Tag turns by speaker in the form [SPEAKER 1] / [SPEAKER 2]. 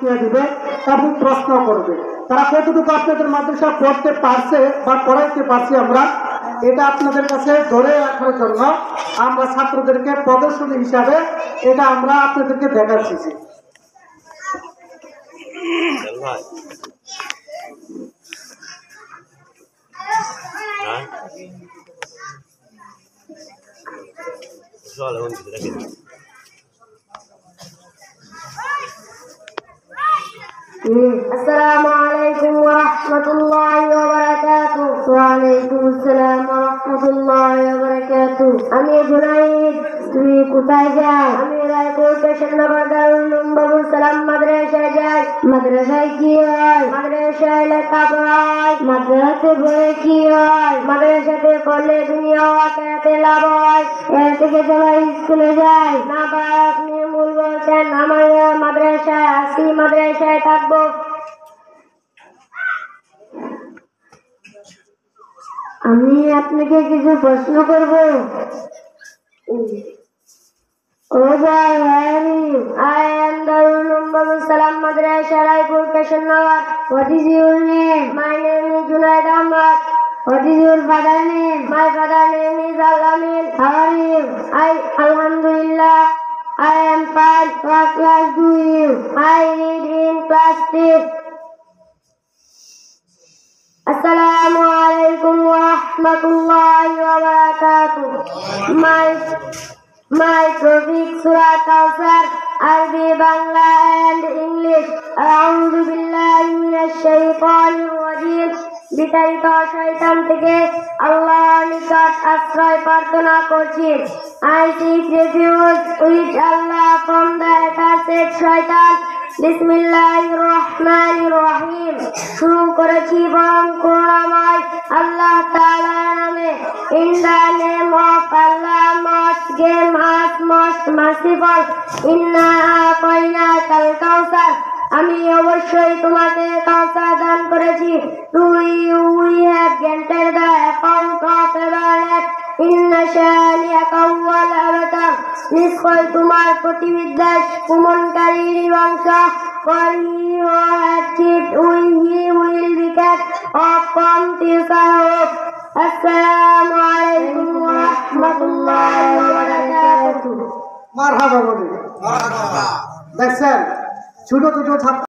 [SPEAKER 1] প্রতিক্রিয়া দিবে এবং প্রশ্ন করবে। তারা কতটুকু আপনাদের মাদ্রাসা পড়তে পারছে বা পড়াইতে পারছি আমরা, এটা আপনাদের কাছে ধরে রাখার জন্য আমরা ছাত্রদেরকে প্রদর্শনী হিসাবে এটা আমরা আপনাদেরকে দেখাচ্ছি।
[SPEAKER 2] Assalamualaikum warahmatullahi wabarakatuh. Waalaikumsalam warahmatullahi wabarakatuh. Ami Junaid, tumi kothai jai? Ami Raipur Station Number Darul Uloom Babul Salam Madrasah jai. Madrasah ki hoy? Madrasah lekha pora hoy. Madrasah pore ki hoy? Madrasah te porle duniya o akhirate labh hoy. Er theke chalo school e jai na bar apni mul bolchen amar madrasah asi madrasah থাকবো। আমি আপনাকে কিছু প্রশ্ন করব। ও ভাই, I am Darul Uloom Babul Salam Madrasah Raipur Kashannagar. What is your name? My name is Junaid Ahmad. What is your father name? My father name is Al-Amin. How are you? Alhamdulillah. I am fine. What class do you? I read in class 3. Assalamualaikum warahmatullahi wabarakatuh. My topic Surah Kausar, Arabic, Bangla and English. A'udhu billahi minash shaitanir rajim. বিতাড়িত শয়তান থেকে আল্লাহর নিকট আশ্রয় প্রার্থনা করছি। I seek refuge with Allah from the accursed শয়তান। বিসমিল্লাহির রহমানির রহিম। শুরু করেছি পরম করুণাময় আল্লাহ তাআলার নামে। In the name of Allah, most gracious, most merciful. Inna a'tainakal Kausar. আমি অবশ্যই তোমাকে কাউসার দান করেছি। To you we have granted the account of Abraham. Inna shani'aka huwal abtar. নিশ্চয় তোমার প্রতিবিদ্বেষ কুমনকারীর বংশ। For he who has cheated he will be cut off from future hope. Assalamu alaikum wa rahmatullahi wa barakatuh.
[SPEAKER 1] মারহাবা বলি। দেখছেন ছোট ছোট ছাত্র